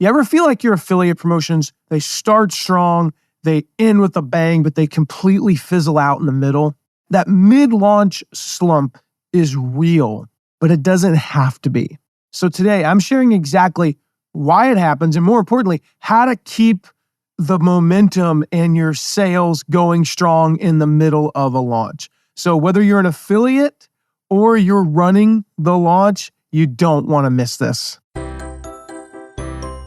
You ever feel like your affiliate promotions, they start strong, they end with a bang, but they completely fizzle out in the middle? That mid-launch slump is real, but it doesn't have to be. So today, I'm sharing exactly why it happens, and more importantly, how to keep the momentum and your sales going strong in the middle of a launch. So whether you're an affiliate or you're running the launch, you don't want to miss this.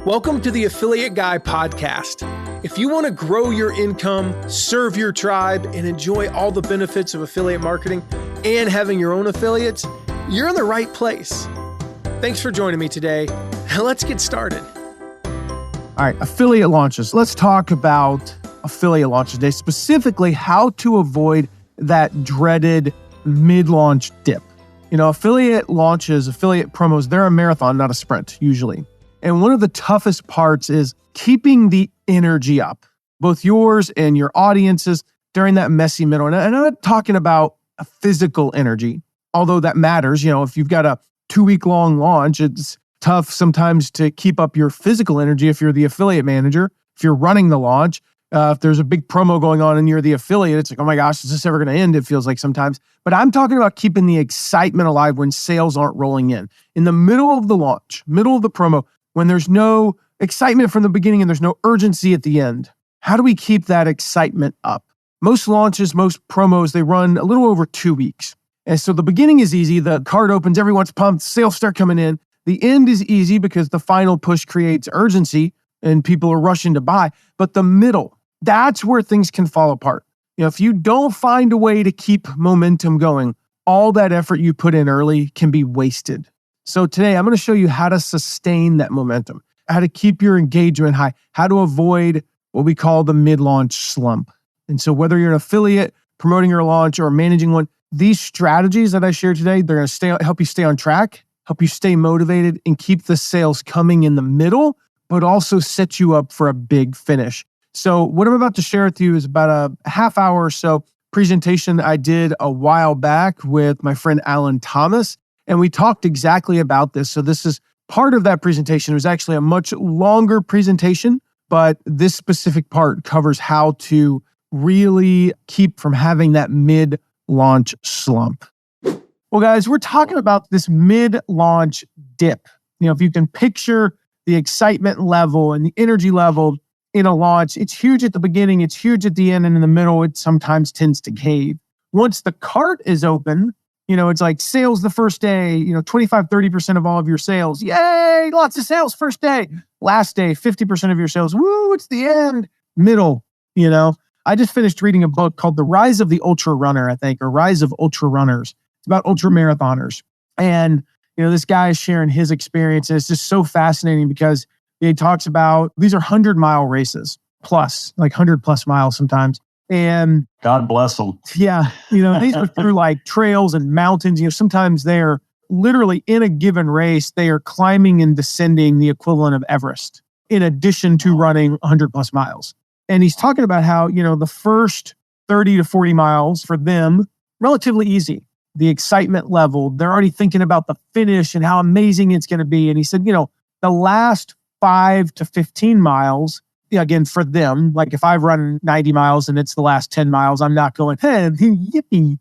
Welcome to the Affiliate Guy podcast. If you want to grow your income, serve your tribe, and enjoy all the benefits of affiliate marketing and having your own affiliates, you're in the right place. Thanks for joining me today. Let's get started. All right, affiliate launches. Let's talk about affiliate launches today, specifically how to avoid that dreaded mid-launch dip. You know, affiliate launches, affiliate promos, they're a marathon, not a sprint, usually. And one of the toughest parts is keeping the energy up, both yours and your audience's during that messy middle. And I'm not talking about a physical energy, although that matters. You know, if you've got a 2-week-long launch, it's tough sometimes to keep up your physical energy if you're the affiliate manager, if you're running the launch. If there's a big promo going on and you're the affiliate, it's like, oh my gosh, is this ever going to end? It feels like sometimes. But I'm talking about keeping the excitement alive when sales aren't rolling in. In the middle of the launch, middle of the promo, when there's no excitement from the beginning and there's no urgency at the end, how do we keep that excitement up? Most launches, most promos, they run a little over 2 weeks. And so the beginning is easy. The card opens, everyone's pumped, sales start coming in. The end is easy because the final push creates urgency and people are rushing to buy. But the middle, that's where things can fall apart. You know, if you don't find a way to keep momentum going, all that effort you put in early can be wasted. So today, I'm going to show you how to sustain that momentum, how to keep your engagement high, how to avoid what we call the mid-launch slump. And so whether you're an affiliate, promoting your launch, or managing one, these strategies that I share today, they're going to help you stay on track, help you stay motivated, and keep the sales coming in the middle, but also set you up for a big finish. So what I'm about to share with you is about a half hour or so presentation I did a while back with my friend Alan Thomas. And we talked exactly about this. So this is part of that presentation. It was actually a much longer presentation, but this specific part covers how to really keep from having that mid-launch slump. Well, guys, we're talking about this mid-launch dip. You know, if you can picture the excitement level and the energy level in a launch, it's huge at the beginning, it's huge at the end, and in the middle, it sometimes tends to cave. Once the cart is open, you know, it's like sales the first day, you know, 25, 30% of all of your sales. Yay, lots of sales first day. Last day, 50% of your sales. Woo, it's the end. Middle, you know. I just finished reading a book called The Rise of the Ultra Runner, I think, or Rise of Ultra Runners. It's about ultra marathoners. And, you know, this guy is sharing his experience. And it's just so fascinating because he talks about these are 100-mile races plus, like 100 plus miles sometimes. And God bless them. Yeah. You know, these are through like trails and mountains. You know, sometimes they're literally in a given race, they are climbing and descending the equivalent of Everest in addition to running 100 plus miles. And he's talking about how, you know, the first 30 to 40 miles for them, relatively easy. The excitement level, they're already thinking about the finish and how amazing it's going to be. And he said, you know, the last 5 to 15 miles, again, for them, like if I've run 90 miles and it's the last 10 miles, I'm not going, hey, yippee.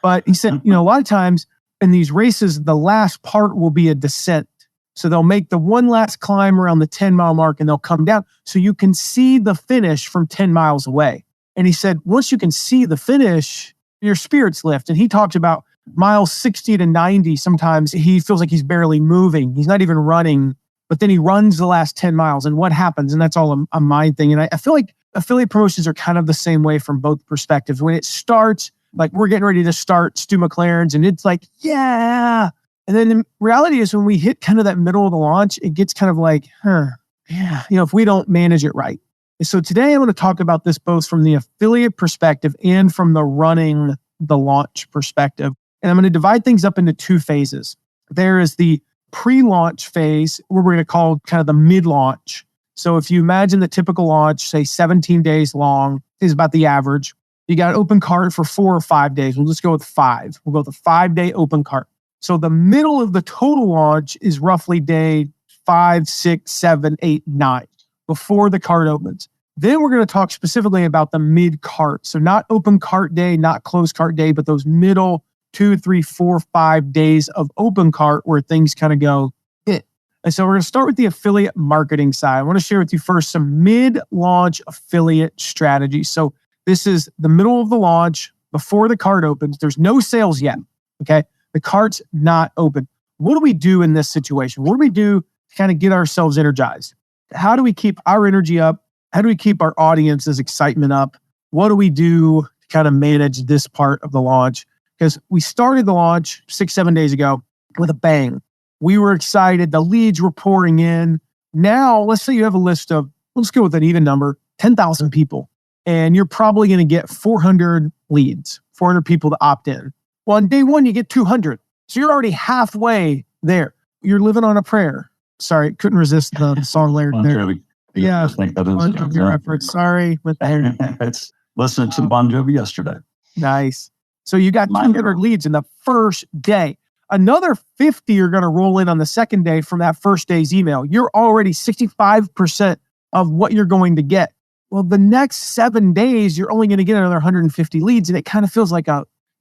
But he said, you know, a lot of times in these races, the last part will be a descent. So they'll make the one last climb around the 10-mile mark and they'll come down. So you can see the finish from 10 miles away. And he said, once you can see the finish, your spirits lift. And he talked about miles 60 to 90. Sometimes he feels like he's barely moving. He's not even running. But then he runs the last 10 miles and what happens? And that's all a mind thing. And I feel like affiliate promotions are kind of the same way from both perspectives. When it starts, like we're getting ready to start Stu McLaren's and it's like, yeah. And then the reality is when we hit kind of that middle of the launch, it gets kind of like, yeah, you know, if we don't manage it right. And so today I'm going to talk about this both from the affiliate perspective and from the running the launch perspective. And I'm going to divide things up into 2 phases. There is the pre-launch phase, where we're going to call kind of the mid-launch. So if you imagine the typical launch, say 17 days long is about the average. You got an open cart for 4 or 5 days. We'll just go with 5. We'll go with a 5-day open cart. So the middle of the total launch is roughly day 5, 6, 7, 8, 9 before the cart opens. Then we're going to talk specifically about the mid-cart. So not open cart day, not closed cart day, but those middle 2, 3, 4, 5 days of open cart where things kind of go hit. And so we're going to start with the affiliate marketing side. I want to share with you first some mid-launch affiliate strategies. So this is the middle of the launch before the cart opens. There's no sales yet, okay? The cart's not open. What do we do in this situation? What do we do to kind of get ourselves energized? How do we keep our energy up? How do we keep our audience's excitement up? What do we do to kind of manage this part of the launch? Because we started the launch 6, 7 days ago with a bang. We were excited. The leads were pouring in. Now, let's say you have a list of, let's go with an even number, 10,000 people. And you're probably going to get 400 leads, 400 people to opt in. Well, on day one, you get 200. So you're already halfway there. You're living on a prayer. Sorry, couldn't resist the song lyric there. Yeah, I think that is your efforts. Sorry. It's listening to Bon Jovi yesterday. Nice. So you got 200 leads in the first day. Another 50 are going to roll in on the second day from that first day's email. You're already 65% of what you're going to get. Well, the next 7 days, you're only going to get another 150 leads. And it kind of feels like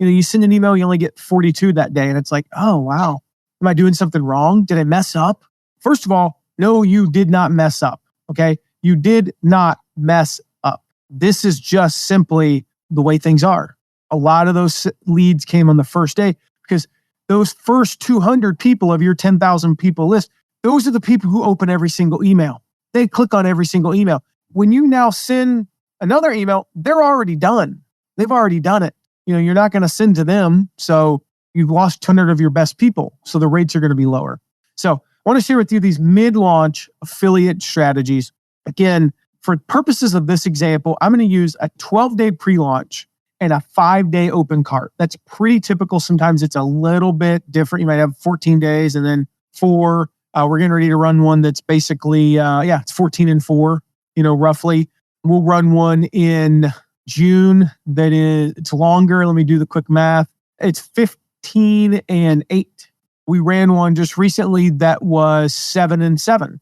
you send an email, you only get 42 that day. And it's like, oh, wow. Am I doing something wrong? Did I mess up? First of all, no, you did not mess up. Okay. You did not mess up. This is just simply the way things are. A lot of those leads came on the first day because those first 200 people of your 10,000 people list, those are the people who open every single email. They click on every single email. When you now send another email, they're already done. They've already done it. You're not going to send to them. So you've lost 200 of your best people. So the rates are going to be lower. So I want to share with you these mid-launch affiliate strategies. Again, for purposes of this example, I'm going to use a 12-day pre-launch and a 5-day open cart. That's pretty typical. Sometimes it's a little bit different. You might have 14 days and then 4. We're getting ready to run one that's basically, it's 14 and 4, roughly. We'll run one in June it's longer. Let me do the quick math. It's 15 and 8. We ran one just recently that was 7 and 7.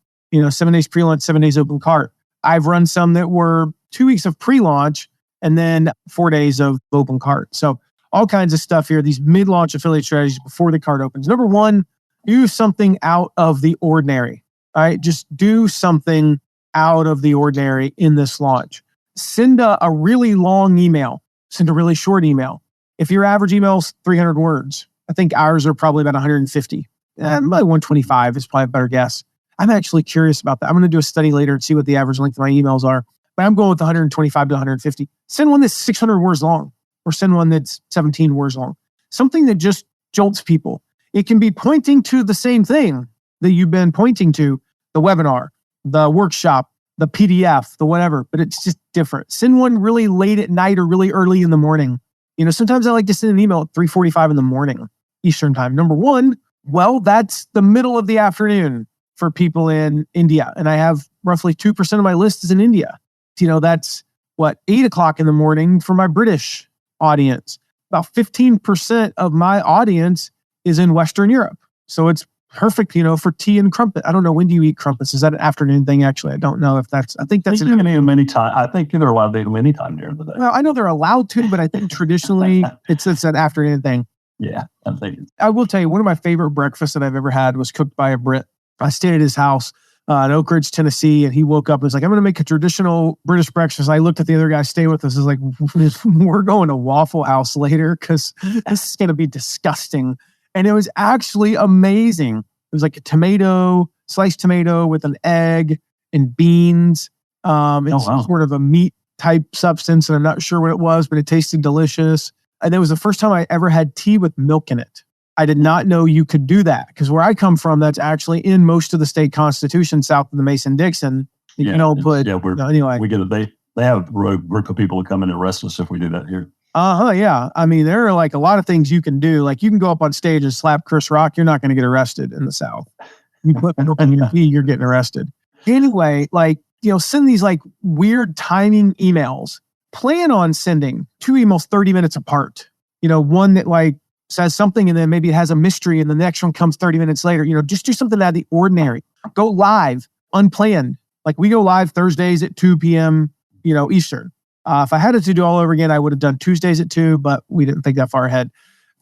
7 days pre-launch, 7 days open cart. I've run some that were 2 weeks of pre-launch and then 4 days of open cart. So all kinds of stuff here. These mid-launch affiliate strategies before the cart opens. Number one, do something out of the ordinary. All right, just do something out of the ordinary in this launch. Send a really long email. Send a really short email. If your average email is 300 words, I think ours are probably about 150. Probably 125 is probably a better guess. I'm actually curious about that. I'm going to do a study later and see what the average length of my emails are. But I'm going with 125 to 150. Send one that's 600 words long or send one that's 17 words long. Something that just jolts people. It can be pointing to the same thing that you've been pointing to, the webinar, the workshop, the PDF, the whatever, but it's just different. Send one really late at night or really early in the morning. Sometimes I like to send an email at 3:45 in the morning, Eastern time. Number one, well, that's the middle of the afternoon for people in India. And I have roughly 2% of my list is in India. That's 8 o'clock in the morning for my British audience. About 15% of my audience is in Western Europe. So it's perfect, for tea and crumpet. I don't know, when do you eat crumpets? Is that an afternoon thing? Actually, I don't know if I think that's you can eat them anytime. I think they're allowed to eat them anytime during the day. Well, I know they're allowed to, but I think traditionally it's an afternoon thing. Yeah, I think. I will tell you, one of my favorite breakfasts that I've ever had was cooked by a Brit. I stayed at his house in Oak Ridge, Tennessee, and he woke up and was like, I'm going to make a traditional British breakfast. I looked at the other guy stay with us. I was like, we're going to Waffle House later because this is going to be disgusting. And it was actually amazing. It was like a sliced tomato with an egg and beans. It's sort of a meat type substance, and I'm not sure what it was, but it tasted delicious. And it was the first time I ever had tea with milk in it. I did not know you could do that because where I come from, that's actually in most of the state constitution south of the Mason-Dixon. You don't put, anyway. We get it. They have a group of people who come in and arrest us if we do that here. Yeah. I mean, there are like a lot of things you can do. Like you can go up on stage and slap Chris Rock. You're not going to get arrested in the South. You put milk in your tea, you're getting arrested. Anyway, send these like weird timing emails. Plan on sending 2 emails 30 minutes apart. One that like says something and then maybe it has a mystery and the next one comes 30 minutes later. Just do something out of the ordinary. go live unplanned. Like we go live Thursdays at 2 p.m., Eastern. If I had it to do all over again, I would have done Tuesdays at 2, but we didn't think that far ahead.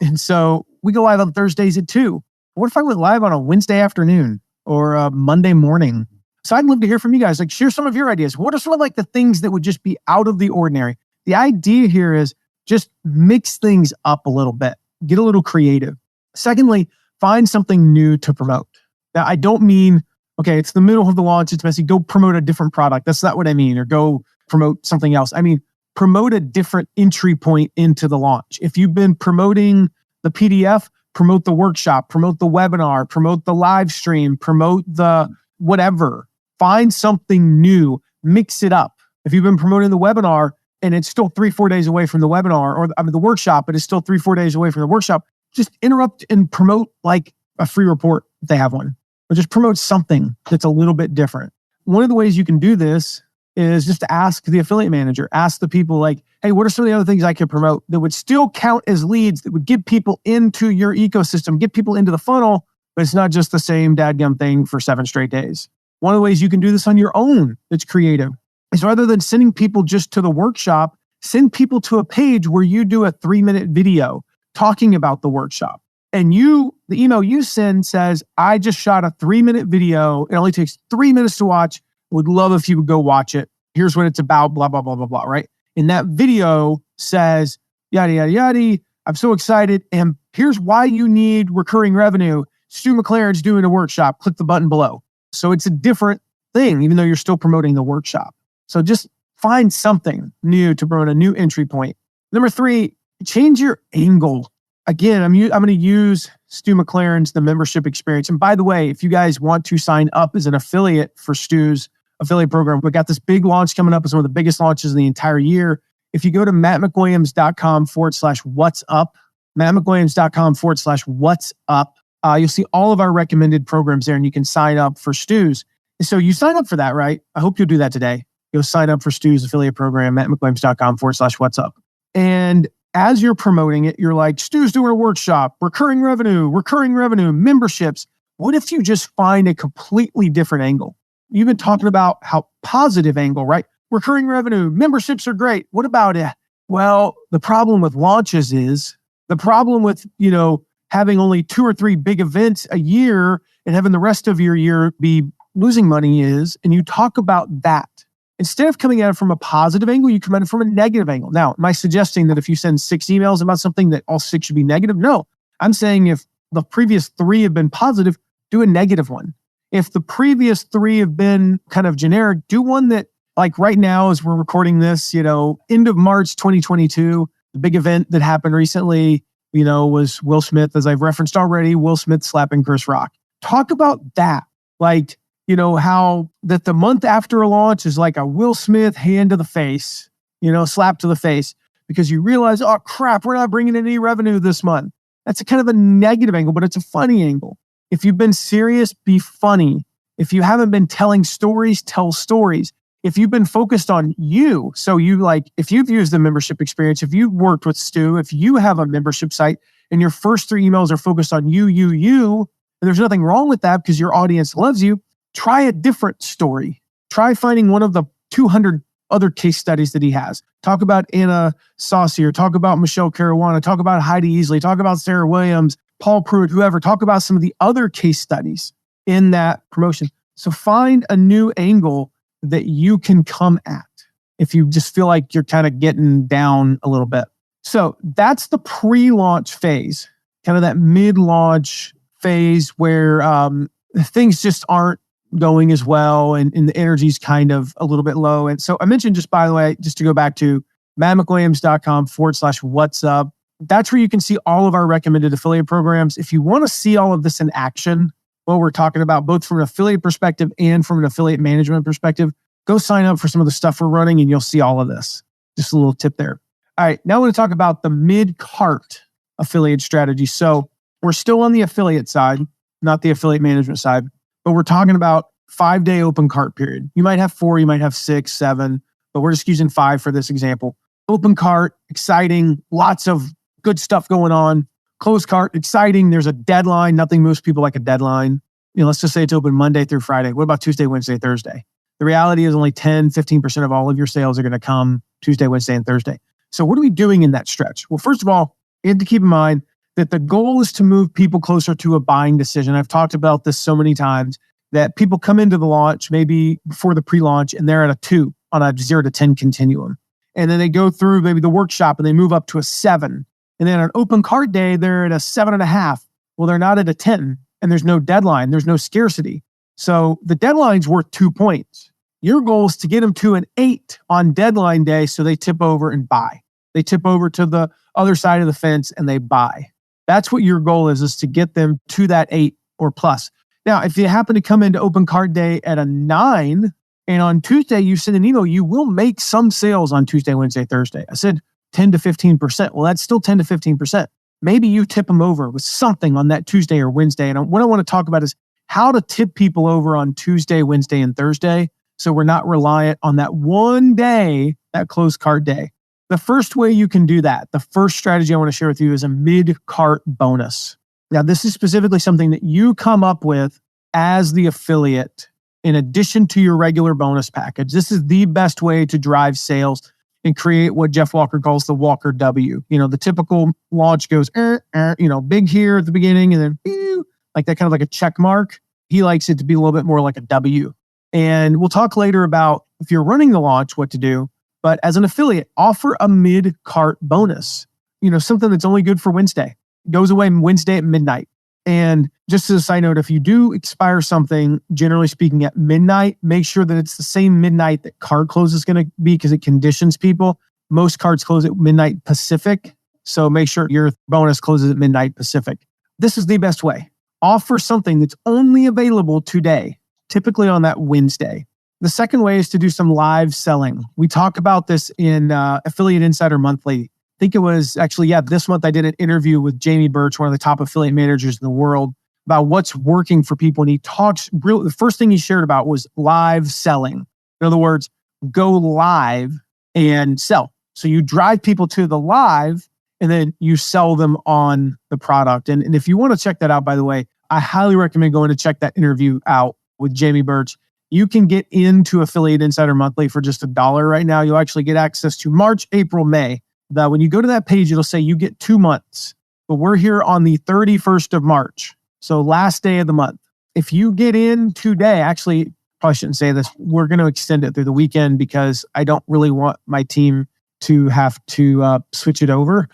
And so we go live on Thursdays at 2. What if I went live on a Wednesday afternoon or a Monday morning? So I'd love to hear from you guys. Like, share some of your ideas. What are some of like the things that would just be out of the ordinary? The idea here is just mix things up a little bit, get a little creative. Secondly, find something new to promote. Now, I don't mean, okay, it's the middle of the launch, it's messy, go promote a different product. That's not what I mean. Or go promote something else. I mean, promote a different entry point into the launch. If you've been promoting the PDF, promote the workshop, promote the webinar, promote the live stream, promote the whatever. Find something new, mix it up. If you've been promoting the webinar and it's still 3-4 days away from the webinar, or the workshop, but it's still 3-4 days away from the workshop, just interrupt and promote like a free report if they have one, or just promote something that's a little bit different. One of the ways you can do this is just to ask the affiliate manager, ask the people like, hey, what are some of the other things I could promote that would still count as leads, that would get people into your ecosystem, get people into the funnel, but it's not just the same dadgum thing for 7 straight days. One of the ways you can do this on your own that's creative is rather than sending people just to the workshop, send people to a page where you do a 3-minute video talking about the workshop. And the email you send says, I just shot a 3-minute video. It only takes 3 minutes to watch. Would love if you would go watch it. Here's what it's about, blah, blah, blah, blah, blah, right? And that video says, yada, yada, yada. I'm so excited. And here's why you need recurring revenue. Stu McLaren's doing a workshop. Click the button below. So it's a different thing, even though you're still promoting the workshop. So just find something new to promote a new entry point. Number 3, change your angle. Again, I'm going to use Stu McLaren's The Membership Experience. And by the way, if you guys want to sign up as an affiliate for Stu's affiliate program, we got this big launch coming up. It's one of the biggest launches of the entire year. If you go to mattmcwilliams.com/what's up, mattmcwilliams.com/what's up, you'll see all of our recommended programs there and you can sign up for Stu's. And so you sign up for that, right? I hope you'll do that today. You'll sign up for Stu's affiliate program, mattmcwilliams.com/what's up. And as you're promoting it, you're like, Stu's doing a workshop, recurring revenue, memberships. What if you just find a completely different angle? You've been talking about how positive angle, right? Recurring revenue, memberships are great. What about it? Well, the problem with launches is the problem with, having only 2 or 3 big events a year and having the rest of your year be losing money is, and you talk about that. Instead of coming at it from a positive angle, you come at it from a negative angle. Now, am I suggesting that if you send 6 emails about something that all 6 should be negative? No. I'm saying if the previous 3 have been positive, do a negative one. If the previous 3 have been kind of generic, do one that, like right now as we're recording this, end of March 2022, the big event that happened recently, was Will Smith, as I've referenced already, Will Smith slapping Chris Rock. Talk about that. Like, how that the month after a launch is like a Will Smith hand to the face, slap to the face, because you realize, oh crap, we're not bringing in any revenue this month. That's a kind of a negative angle, but it's a funny angle. If you've been serious, be funny. If you haven't been telling stories, tell stories. If you've been focused on you, so if you've used the membership experience, if you've worked with Stu, if you have a membership site and your first 3 emails are focused on you, and there's nothing wrong with that because your audience loves you, try a different story. Try finding one of the 200 other case studies that he has. Talk about Anna Saucier, talk about Michelle Caruana, talk about Heidi Easley, talk about Sarah Williams, Paul Pruitt, whoever. Talk about some of the other case studies in that promotion. So find a new angle that you can come at if you just feel like you're kind of getting down a little bit. So that's the pre-launch phase, kind of that mid-launch phase where things just aren't going as well and the energy's kind of a little bit low. And so I mentioned, just by the way, just to go back to mattmcwilliams.com/what's up. That's where you can see all of our recommended affiliate programs. If you want to see all of this in action, what we're talking about, both from an affiliate perspective and from an affiliate management perspective, go sign up for some of the stuff we're running and you'll see all of this. Just a little tip there. All right, now I want to talk about the mid-cart affiliate strategy. So we're still on the affiliate side, not the affiliate management side, but we're talking about 5-day open cart period. You might have 4, you might have 6, 7, but we're just using 5 for this example. Open cart, exciting, lots of good stuff going on. Closed cart, exciting. There's a deadline. Nothing moves people like a deadline. let's just say it's open Monday through Friday. What about Tuesday, Wednesday, Thursday? The reality is only 10, 15% of all of your sales are going to come Tuesday, Wednesday, and Thursday. So what are we doing in that stretch? Well, first of all, you have to keep in mind that the goal is to move people closer to a buying decision. I've talked about this so many times that people come into the launch, maybe before the pre-launch, and they're at a 2 on a 0 to 10 continuum. And then they go through maybe the workshop and they move up to a 7. And then on open cart day, they're at a 7.5. Well, they're not at a 10, and there's no deadline. There's no scarcity. So the deadline's worth 2 points. Your goal is to get them to an 8 on deadline day so they tip over and buy. They tip over to the other side of the fence and they buy. That's what your goal is to get them to that 8 or plus. Now, if you happen to come into open cart day at a 9, and on Tuesday you send an email, you will make some sales on Tuesday, Wednesday, Thursday. I said 10 to 15%. Well, that's still 10 to 15%. Maybe you tip them over with something on that Tuesday or Wednesday. And what I want to talk about is how to tip people over on Tuesday, Wednesday, and Thursday so we're not reliant on that one day, that closed cart day. The first way you can do that, the first strategy I want to share with you is a mid-cart bonus. Now, this is specifically something that you come up with as the affiliate in addition to your regular bonus package. This is the best way to drive sales and create what Jeff Walker calls the Walker W. The typical launch goes, big here at the beginning and then like that, kind of like a check mark. He likes it to be a little bit more like a W. And we'll talk later about if you're running the launch, what to do. But as an affiliate, offer a mid-cart bonus. Something that's only good for Wednesday. Goes away Wednesday at midnight. And just as a side note, if you do expire something, generally speaking, at midnight, make sure that it's the same midnight that card close is going to be because it conditions people. Most cards close at midnight Pacific. So make sure your bonus closes at midnight Pacific. This is the best way. Offer something that's only available today, typically on that Wednesday. The second way is to do some live selling. We talk about this in Affiliate Insider Monthly. I think it was actually, this month I did an interview with Jamie Birch, one of the top affiliate managers in the world, about what's working for people. And he talks, the first thing he shared about was live selling. In other words, go live and sell. So you drive people to the live and then you sell them on the product. And if you want to check that out, by the way, I highly recommend going to check that interview out with Jamie Birch. You can get into Affiliate Insider Monthly for just $1 right now. You'll actually get access to March, April, May. When you go to that page, it'll say you get 2 months. But we're here on the 31st of March. So last day of the month. If you get in today, actually, probably shouldn't say this. We're going to extend it through the weekend because I don't really want my team to have to switch it over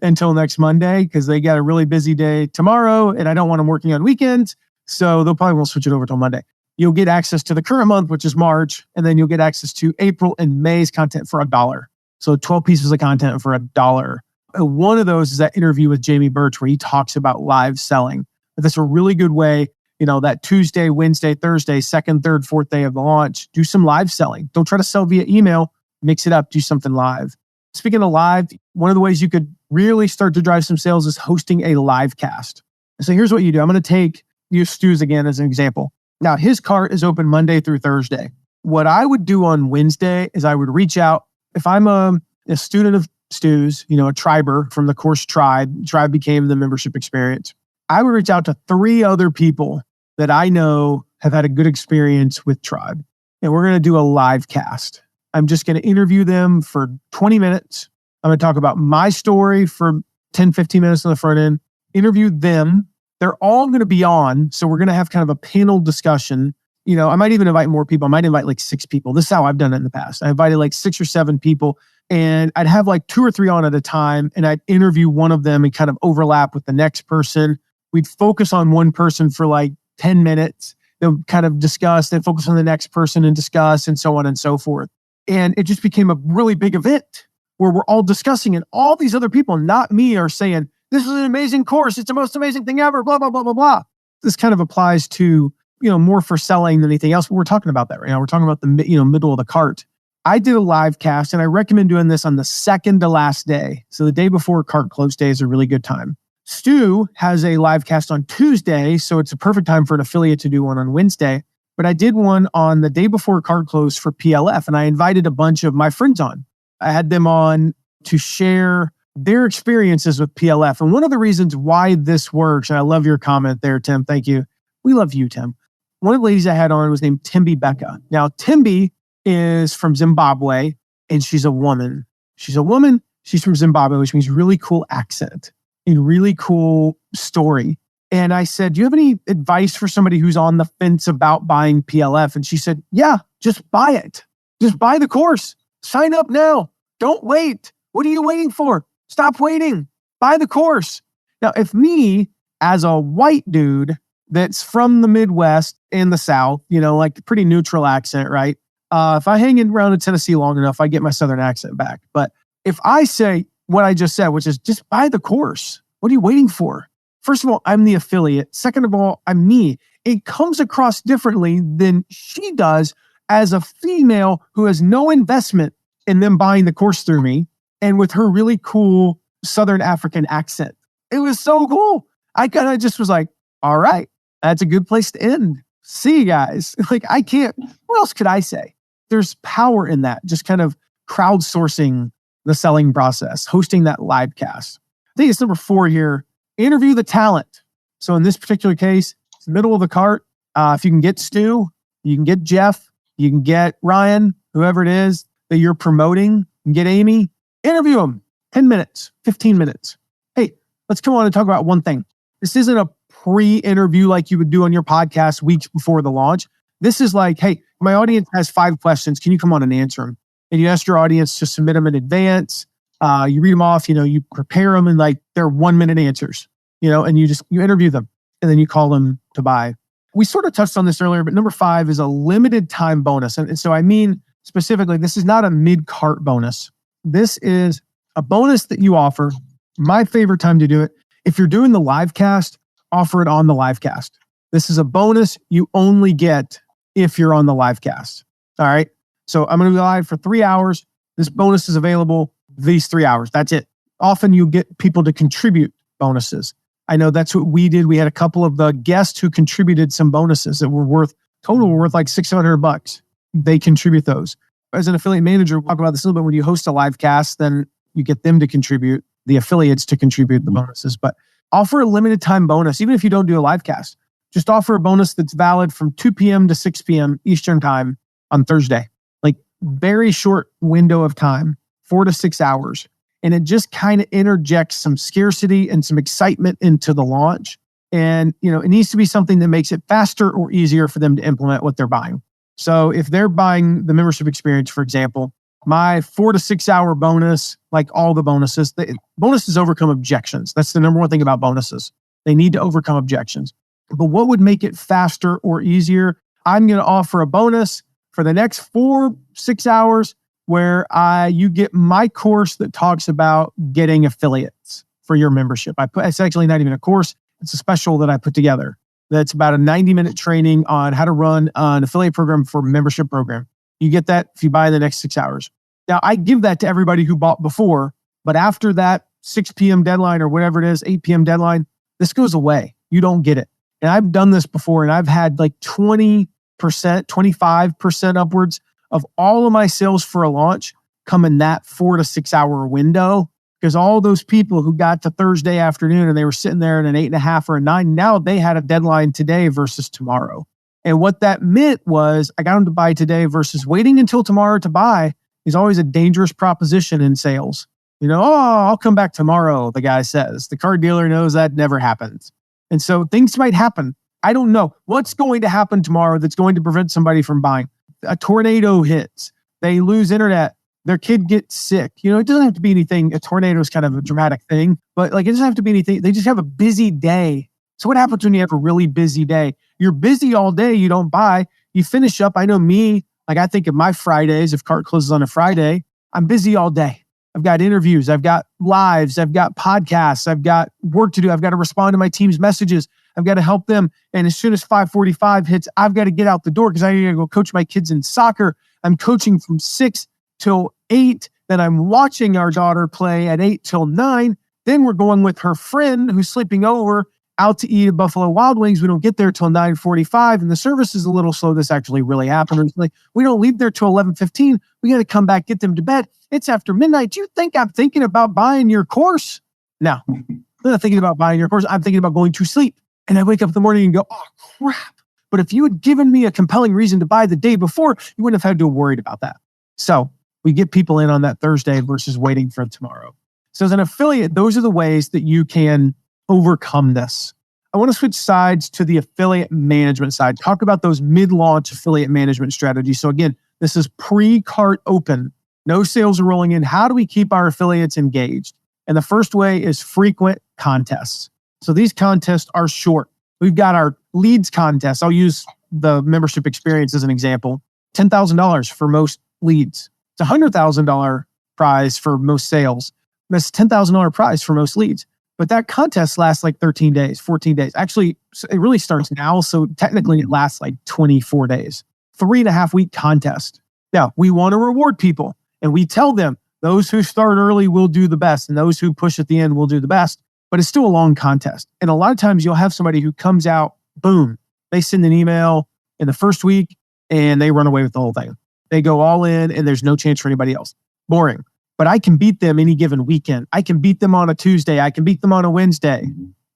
until next Monday because they got a really busy day tomorrow and I don't want them working on weekends. So they'll probably won't switch it over till Monday. You'll get access to the current month, which is March, and then you'll get access to April and May's content for $1. So 12 pieces of content for $1. One of those is that interview with Jamie Birch where he talks about live selling. But that's a really good way, that Tuesday, Wednesday, Thursday, second, third, fourth day of the launch, do some live selling. Don't try to sell via email, mix it up, do something live. Speaking of live, one of the ways you could really start to drive some sales is hosting a live cast. So here's what you do. I'm going to use Stu's again as an example. Now, his cart is open Monday through Thursday. What I would do on Wednesday is I would reach out. If I'm a student of Stu's, a triber from the course Tribe became the membership experience, I would reach out to 3 other people that I know have had a good experience with Tribe. And we're going to do a live cast. I'm just going to interview them for 20 minutes. I'm going to talk about my story for 10, 15 minutes on the front end, interview them. They're all going to be on. So we're going to have kind of a panel discussion. I might even invite more people. I might invite like 6 people. This is how I've done it in the past. I invited like 6 or 7 people and I'd have like 2 or 3 on at a time and I'd interview one of them and kind of overlap with the next person. We'd focus on one person for like 10 minutes. They'll kind of discuss, then focus on the next person and discuss and so on and so forth. And it just became a really big event where we're all discussing and all these other people, not me, are saying, this is an amazing course. It's the most amazing thing ever, blah, blah, blah, blah, blah. This kind of applies to, more for selling than anything else. But we're talking about that right now. We're talking about the, middle of the cart. I did a live cast and I recommend doing this on the second to last day. So the day before cart close day is a really good time. Stu has a live cast on Tuesday. So it's a perfect time for an affiliate to do one on Wednesday. But I did one on the day before cart close for PLF and I invited a bunch of my friends on. I had them on to share their experiences with PLF. And one of the reasons why this works, and I love your comment there, Tim, thank you. We love you, Tim. One of the ladies I had on was named Timby Becca. Now, Timby is from Zimbabwe, and she's a woman. She's a woman. She's from Zimbabwe, which means really cool accent and really cool story. And I said, do you have any advice for somebody who's on the fence about buying PLF? And she said, yeah, just buy it. Just buy the course. Sign up now. Don't wait. What are you waiting for? Stop waiting. Buy the course. Now, if me, as a white dude that's from the Midwest and the South, like pretty neutral accent, right? If I hang around in Tennessee long enough, I get my Southern accent back. But if I say what I just said, which is just buy the course, what are you waiting for? First of all, I'm the affiliate. Second of all, I'm me. It comes across differently than she does as a female who has no investment in them buying the course through me and with her really cool Southern African accent. It was so cool. I kind of just was like, all right, that's a good place to end. See you guys. What else could I say? There's power in that, just kind of crowdsourcing the selling process, hosting that live cast. I think it's number 4 here. Interview the talent. So in this particular case, it's the middle of the cart. If you can get Stu, you can get Jeff, you can get Ryan, whoever it is that you're promoting, you can get Amy, interview them. 10 minutes, 15 minutes. Hey, let's come on and talk about one thing. This isn't a pre-interview like you would do on your podcast weeks before the launch. This is like, hey, my audience has 5 questions. Can you come on and answer them? And you ask your audience to submit them in advance. You read them off, you prepare them and they're 1-minute answers, and you interview them and then you call them to buy. We sort of touched on this earlier, but number 5 is a limited time bonus. And so I mean, specifically, this is not a mid-cart bonus. This is a bonus that you offer. My favorite time to do it. If you're doing the live cast, offer it on the live cast. This is a bonus you only get if you're on the live cast. All right. So I'm going to be live for 3 hours. This bonus is available these 3 hours. That's it. Often you get people to contribute bonuses. I know that's what we did. We had a couple of the guests who contributed some bonuses that were worth like $600. They contribute those. As an affiliate manager, we'll talk about this a little bit. When you host a live cast, then you get them to contribute, the affiliates to contribute the bonuses. But offer a limited time bonus, even if you don't do a live cast. Just offer a bonus that's valid from 2 p.m. to 6 p.m. Eastern time on Thursday. Like very short window of time, 4 to 6 hours. And it just kind of interjects some scarcity and some excitement into the launch. And, it needs to be something that makes it faster or easier for them to implement what they're buying. So if they're buying the membership experience, for example, my 4 to 6 hour bonus, like all the bonuses, bonuses overcome objections. That's the number one thing about bonuses. They need to overcome objections. But what would make it faster or easier? I'm going to offer a bonus for the next 4-6 hours where you get my course that talks about getting affiliates for your membership. It's actually not even a course. It's a special that I put together. That's about a 90-minute training on how to run an affiliate program for a membership program. You get that if you buy in the next 6 hours. Now, I give that to everybody who bought before, but after that 6 p.m. deadline or whatever it is, 8 p.m. deadline, this goes away. You don't get it. And I've done this before, and I've had like 20%, 25% upwards of all of my sales for a launch come in that 4 to 6 hour window. Because all those people who got to Thursday afternoon and they were sitting there in an 8.5 or a 9, now they had a deadline today versus tomorrow. And what that meant was I got them to buy today versus waiting until tomorrow to buy is always a dangerous proposition in sales. I'll come back tomorrow, the guy says. The car dealer knows that never happens. And so things might happen. I don't know what's going to happen tomorrow that's going to prevent somebody from buying. A tornado hits. They lose internet. Their kid gets sick. It doesn't have to be anything. A tornado is kind of a dramatic thing, but it doesn't have to be anything. They just have a busy day. So what happens when you have a really busy day? You're busy all day. You don't buy. You finish up. I know me. I think of my Fridays. If cart closes on a Friday, I'm busy all day. I've got interviews. I've got lives. I've got podcasts. I've got work to do. I've got to respond to my team's messages. I've got to help them. And as soon as 5:45 hits, I've got to get out the door because I got to go coach my kids in soccer. I'm coaching from 6 till 8. Then I'm watching our daughter play at 8 till 9. Then we're going with her friend who's sleeping over out to eat at Buffalo Wild Wings. We don't get there till 9:45, and the service is a little slow. This actually really happened recently. We don't leave there till 11:15. We got to come back, get them to bed. It's after midnight. Do you think I'm thinking about buying your course? No, I'm not thinking about buying your course. I'm thinking about going to sleep. And I wake up in the morning and go, oh, crap. But if you had given me a compelling reason to buy the day before, you wouldn't have had to have worried about that. So we get people in on that Thursday versus waiting for tomorrow. So as an affiliate, those are the ways that you can overcome this. I want to switch sides to the affiliate management side. Talk about those mid-launch affiliate management strategies. So again, this is pre-cart open. No sales are rolling in. How do we keep our affiliates engaged? And the first way is frequent contests. So these contests are short. We've got our leads contest. I'll use the membership experience as an example. $10,000 for most leads. It's a $100,000 prize for most sales. That's a $10,000 prize for most leads. But that contest lasts like 13 days, 14 days. Actually, it really starts now. So technically it lasts like 24 days. 3.5-week contest. Now, we want to reward people. And we tell them, those who start early will do the best. And those who push at the end will do the best. But it's still a long contest. And a lot of times you'll have somebody who comes out, boom, they send an email in the first week and they run away with the whole thing. They go all in and there's no chance for anybody else. Boring. But I can beat them any given weekend. I can beat them on a Tuesday. I can beat them on a Wednesday.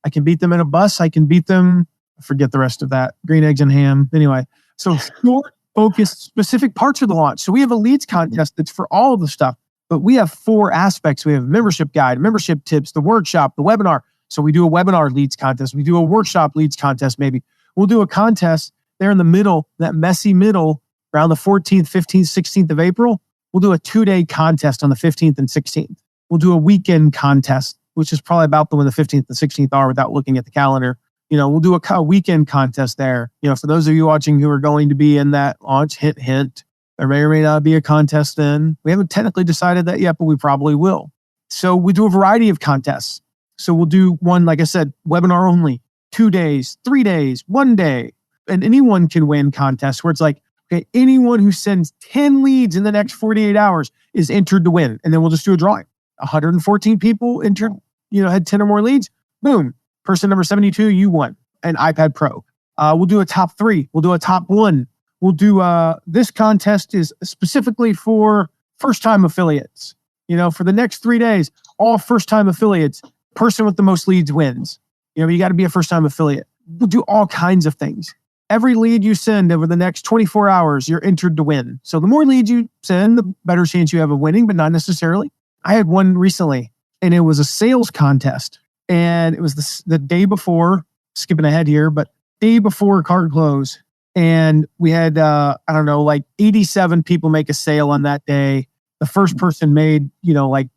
I can beat them in a bus. I can beat them, I forget the rest of that, green eggs and ham. Anyway, so short, focused, specific parts of the launch. So we have a leads contest that's for all of the stuff. But we have 4 aspects. We have a membership guide, membership tips, the workshop, the webinar. So we do a webinar leads contest. We do a workshop leads contest maybe. We'll do a contest there in the middle, that messy middle, around the 14th, 15th, 16th of April. We'll do a 2-day contest on the 15th and 16th. We'll do a weekend contest, which is probably about the when the 15th and 16th are without looking at the calendar. We'll do a weekend contest there. For those of you watching who are going to be in that launch, hint, hint. There may or may not be a contest then. We haven't technically decided that yet, but we probably will. So we do a variety of contests. So we'll do one, like I said, webinar only, 2 days, 3 days, 1 day. And anyone can win contests where it's like, okay, anyone who sends 10 leads in the next 48 hours is entered to win. And then we'll just do a drawing. 114 people entered, had 10 or more leads. Boom. Person number 72, you won an iPad Pro. We'll do a top 3. We'll do a top 1. We'll do this contest is specifically for first-time affiliates. For the next 3 days, all first-time affiliates, person with the most leads wins. You got to be a first-time affiliate. We'll do all kinds of things. Every lead you send over the next 24 hours, you're entered to win. So the more leads you send, the better chance you have of winning, but not necessarily. I had one recently, and it was a sales contest. And it was the day before, skipping ahead here, but day before card close. And we had, 87 people make a sale on that day. The first person made,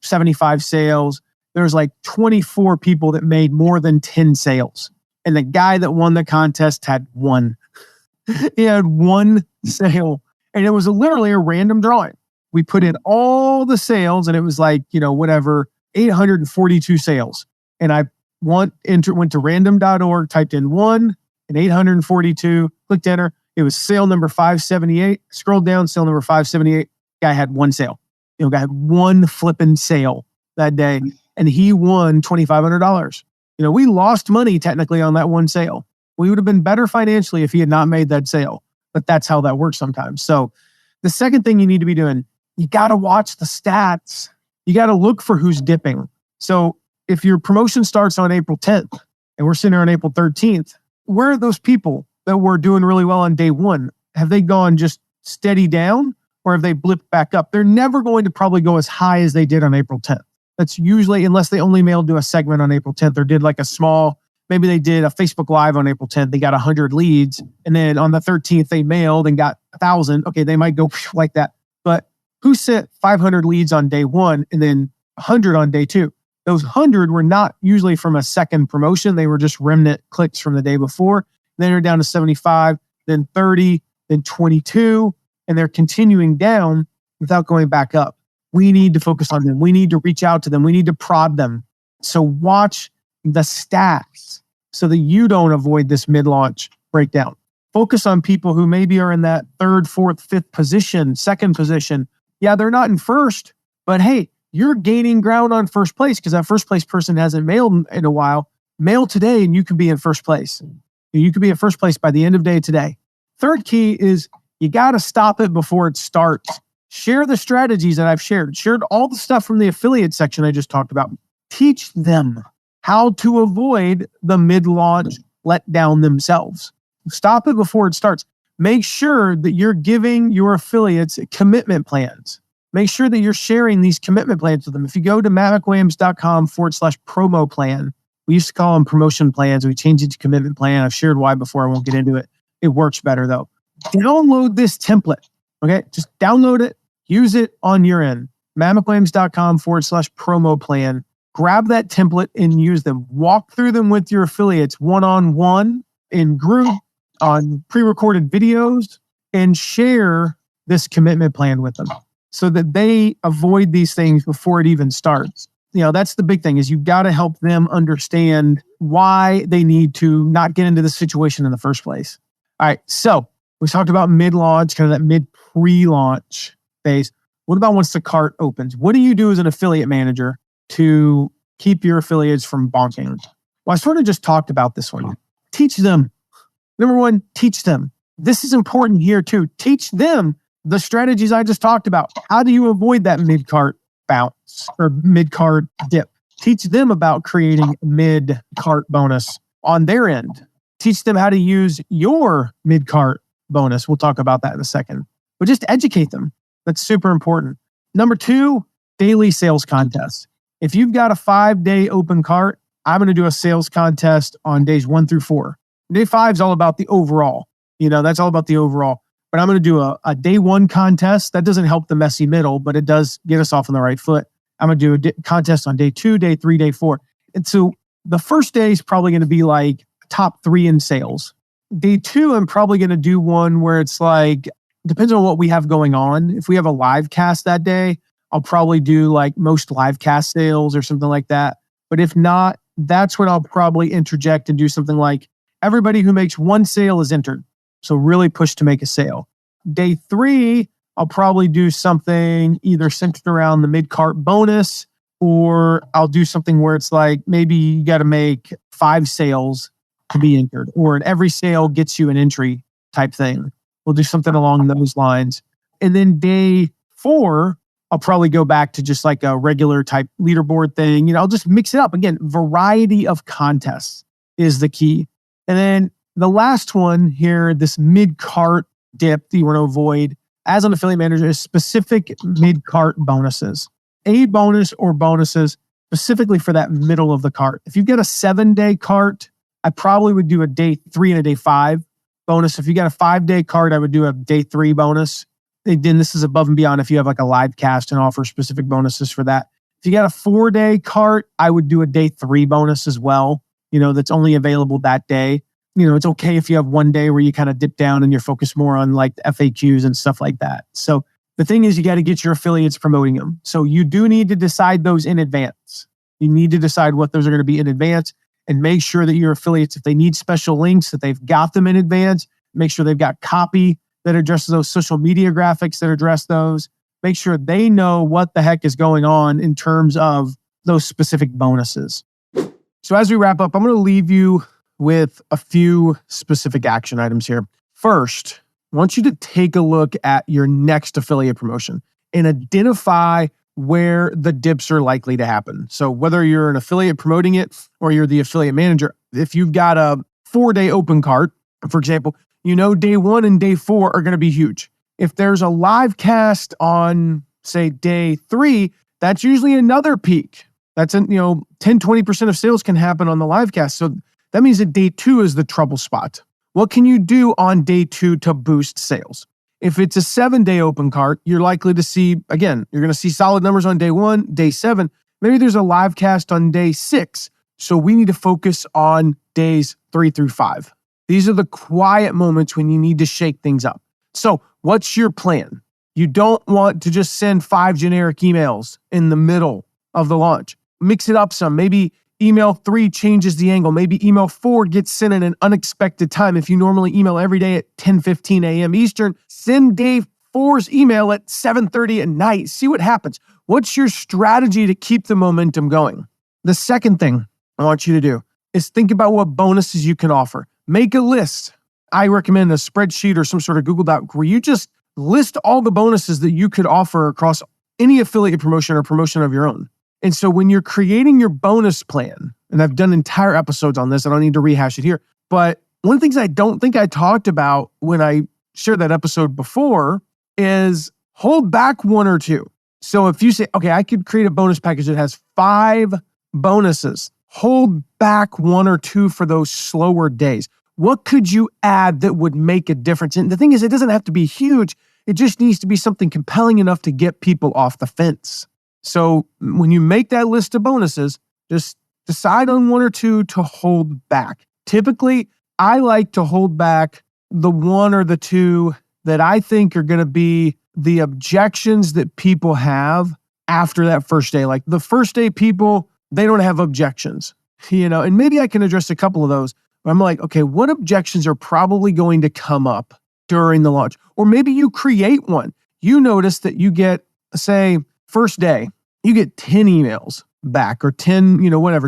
75 sales. There was 24 people that made more than 10 sales. And the guy that won the contest had one. He had one sale. And it was literally a random drawing. We put in all the sales and it was 842 sales. And I went to random.org, typed in 1 and 842, clicked enter. It was sale number 578. Scrolled down, sale number 578. Guy had one sale. Guy had one flipping sale that day. And he won $2,500. We lost money technically on that one sale. We would have been better financially if he had not made that sale. But that's how that works sometimes. So the second thing you need to be doing, you got to watch the stats. You got to look for who's dipping. So if your promotion starts on April 10th and we're sitting here on April 13th, where are those people that were doing really well on day one? Have they gone just steady down or have they blipped back up? They're never going to probably go as high as they did on April 10th. That's usually, unless they only mailed to a segment on April 10th or did a small, maybe they did a Facebook Live on April 10th. They got 100 leads. And then on the 13th, they mailed and got 1,000. Okay, they might go like that. But who sent 500 leads on day one and then 100 on day two? Those 100 were not usually from a second promotion. They were just remnant clicks from the day before. Then they're down to 75, then 30, then 22. And they're continuing down without going back up. We need to focus on them. We need to reach out to them. We need to prod them. So watch the stats so that you don't avoid this mid-launch breakdown. Focus on people who maybe are in that 3rd, 4th, 5th position, 2nd position. Yeah, they're not in first, but hey, you're gaining ground on first place because that first place person hasn't mailed in a while. Mail today and you can be in first place. You could be in first place by the end of day today. Third key is you got to stop it before it starts. Share the strategies that I've shared. Shared all the stuff from the affiliate section I just talked about. Teach them how to avoid the mid-launch let down themselves. Stop it before it starts. Make sure that you're giving your affiliates commitment plans. Make sure that you're sharing these commitment plans with them. If you go to mattmcwilliams.com/promo plan, we used to call them promotion plans. We changed it to commitment plan. I've shared why before. I won't get into it. It works better though. Download this template. Okay. Just download it. Use it on your end. mattmcwilliams.com/promo plan. Grab that template and use them. Walk through them with your affiliates one-on-one, in group, on pre-recorded videos, and share this commitment plan with them so that they avoid these things before it even starts. That's the big thing, is you've got to help them understand why they need to not get into this situation in the first place. All right. So we talked about mid-launch, kind of that mid-pre-launch phase. What about once the cart opens? What do you do as an affiliate manager to keep your affiliates from bonking? Well, I sort of just talked about this one. Teach them. Number one, teach them. This is important here too. Teach them the strategies I just talked about. How do you avoid that mid-cart bounce or mid-cart dip? Teach them about creating a mid-cart bonus on their end. Teach them how to use your mid-cart bonus. We'll talk about that in a second. But just educate them. That's super important. Number two, daily sales contests. If you've got a 5-day open cart, I'm going to do a sales contest on days 1 through 4. Day 5 is all about the overall. That's all about the overall. But I'm going to do a day 1 contest. That doesn't help the messy middle, but it does get us off on the right foot. I'm going to do a contest on day 2, day 3, day 4. And so the first day is probably going to be like top 3 in sales. Day 2, I'm probably going to do one where it's like, depends on what we have going on. If we have a live cast that day, I'll probably do like most live cast sales or something like that. But if not, that's when I'll probably interject and do something like, everybody who makes 1 sale is entered. So really push to make a sale. Day 3, I'll probably do something either centered around the mid-cart bonus, or I'll do something where it's like, maybe you got to make 5 sales to be entered, or every sale gets you an entry type thing. We'll do something along those lines. And then day 4, I'll probably go back to just like a regular type leaderboard thing. I'll just mix it up. Again, variety of contests is the key. And then the last one here, this mid-cart dip that you want to avoid as an affiliate manager, is specific mid-cart bonuses. A bonus or bonuses specifically for that middle of the cart. If you've got a 7-day cart, I probably would do a day 3 and a day 5 bonus. If you got a 5-day cart, I would do a day 3 bonus. Then this is above and beyond if you have like a live cast and offer specific bonuses for that. If you got a 4-day cart, I would do a day 3 bonus as well. That's only available that day. It's okay if you have 1 day where you kind of dip down and you're focused more on like the FAQs and stuff like that. So the thing is, you got to get your affiliates promoting them. So you do need to decide those in advance. You need to decide what those are going to be in advance, and make sure that your affiliates, if they need special links, that they've got them in advance. Make sure they've got copy that addresses those, social media graphics that address those. Make sure they know what the heck is going on in terms of those specific bonuses. So as we wrap up, I'm going to leave you with a few specific action items here. First, I want you to take a look at your next affiliate promotion and identify where the dips are likely to happen. So whether you're an affiliate promoting it or you're the affiliate manager, if you've got a 4-day open cart, for example, day 1 and day 4 are going to be huge. If there's a live cast on, say, day 3, that's usually another peak. That's 10-20% of sales can happen on the live cast. So that means that day 2 is the trouble spot. What can you do on day 2 to boost sales? If it's a 7-day open cart, you're likely to see, again, you're going to see solid numbers on day 1, day 7. Maybe there's a live cast on day 6. So we need to focus on days 3 through 5. These are the quiet moments when you need to shake things up. So what's your plan? You don't want to just send 5 generic emails in the middle of the launch. Mix it up some. Maybe email 3 changes the angle. Maybe email 4 gets sent at an unexpected time. If you normally email every day at 10:15 a.m. Eastern, send day 4's email at 7:30 at night. See what happens. What's your strategy to keep the momentum going? The second thing I want you to do is think about what bonuses you can offer. Make a list. I recommend a spreadsheet or some sort of Google Doc where you just list all the bonuses that you could offer across any affiliate promotion or promotion of your own. And so when you're creating your bonus plan, and I've done entire episodes on this, I don't need to rehash it here, But one of the things I don't think I talked about when I shared that episode before is hold back one or two. So if you say, okay, I could create a bonus package that has 5 bonuses, hold back 1 or 2 for those slower days. What could you add that would make a difference? And the thing is, it doesn't have to be huge. It just needs to be something compelling enough to get people off the fence. So when you make that list of bonuses, just decide on 1 or 2 to hold back. Typically, I like to hold back the 1 or the 2 that I think are going to be the objections that people have after that first day. Like the first day people, they don't have objections, and maybe I can address a couple of those. But I'm like, okay, what objections are probably going to come up during the launch? Or maybe you create one. You notice that you get, say, first day, you get 10 emails back or 10,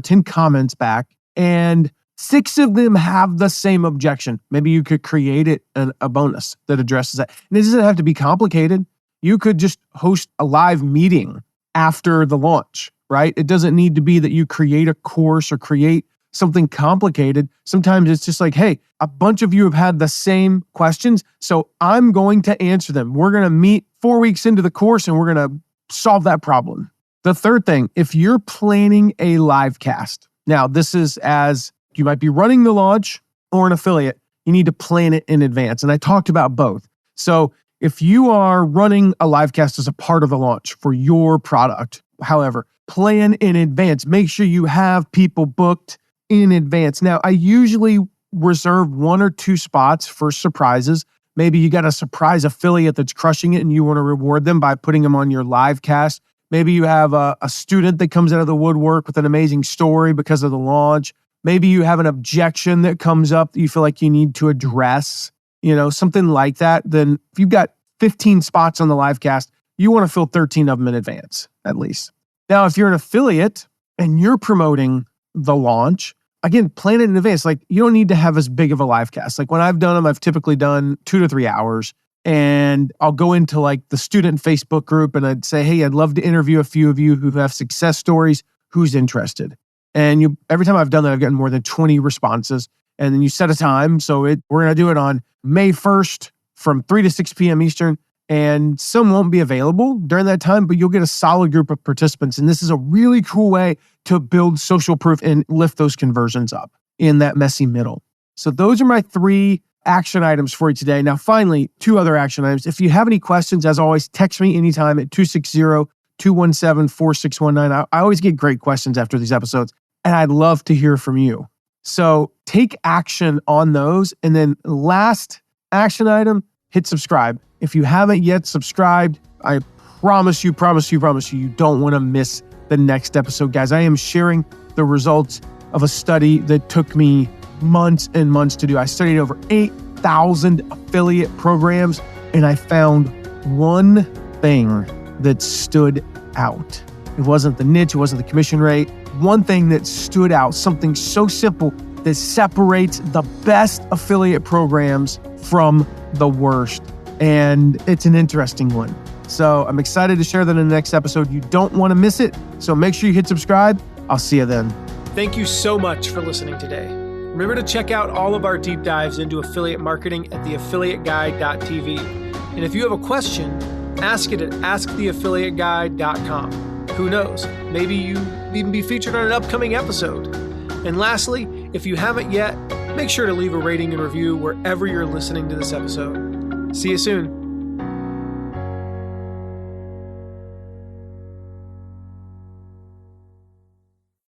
10 comments back, and 6 of them have the same objection. Maybe you could create a bonus that addresses that. And it doesn't have to be complicated. You could just host a live meeting after the launch, right? It doesn't need to be that you create a course or create something complicated. Sometimes it's just like, hey, a bunch of you have had the same questions, so I'm going to answer them. We're going to meet 4 weeks into the course and we're going to solve that problem. The third thing, if you're planning a live cast, now this is as you might be running the launch or an affiliate, you need to plan it in advance. And I talked about both. So if you are running a live cast as a part of the launch for your product, however, plan in advance. Make sure you have people booked in advance. Now, I usually reserve 1 or 2 spots for surprises. Maybe you got a surprise affiliate that's crushing it and you want to reward them by putting them on your live cast. Maybe you have a student that comes out of the woodwork with an amazing story because of the launch. Maybe you have an objection that comes up that you feel like you need to address, something like that. Then if you've got 15 spots on the live cast, you want to fill 13 of them in advance, at least. Now, if you're an affiliate and you're promoting the launch, again, plan it in advance. Like you don't need to have as big of a live cast. Like when I've done them, I've typically done 2 to 3 hours, and I'll go into like the student Facebook group and I'd say, hey, I'd love to interview a few of you who have success stories. Who's interested? And every time I've done that, I've gotten more than 20 responses. And then you set a time. So we're going to do it on May 1st from 3 to 6 p.m. Eastern. And some won't be available during that time, but you'll get a solid group of participants. And this is a really cool way to build social proof and lift those conversions up in that messy middle. So those are my 3 action items for you today. Now, finally, 2 other action items. If you have any questions, as always, text me anytime at 260-217-4619. I always get great questions after these episodes, and I'd love to hear from you. So take action on those. And then last action item, hit subscribe. If you haven't yet subscribed, I promise you, you don't want to miss the next episode. Guys, I am sharing the results of a study that took me months and months to do. I studied over 8,000 affiliate programs, and I found one thing that stood out. It wasn't the niche, it wasn't the commission rate. One thing that stood out, something so simple that separates the best affiliate programs from the worst. And it's an interesting one. So I'm excited to share that in the next episode. You don't want to miss it. So make sure you hit subscribe. I'll see you then. Thank you so much for listening today. Remember to check out all of our deep dives into affiliate marketing at theaffiliateguide.tv. And if you have a question, ask it at asktheaffiliateguide.com. Who knows? Maybe you even be featured on an upcoming episode. And lastly, if you haven't yet, make sure to leave a rating and review wherever you're listening to this episode. See you soon.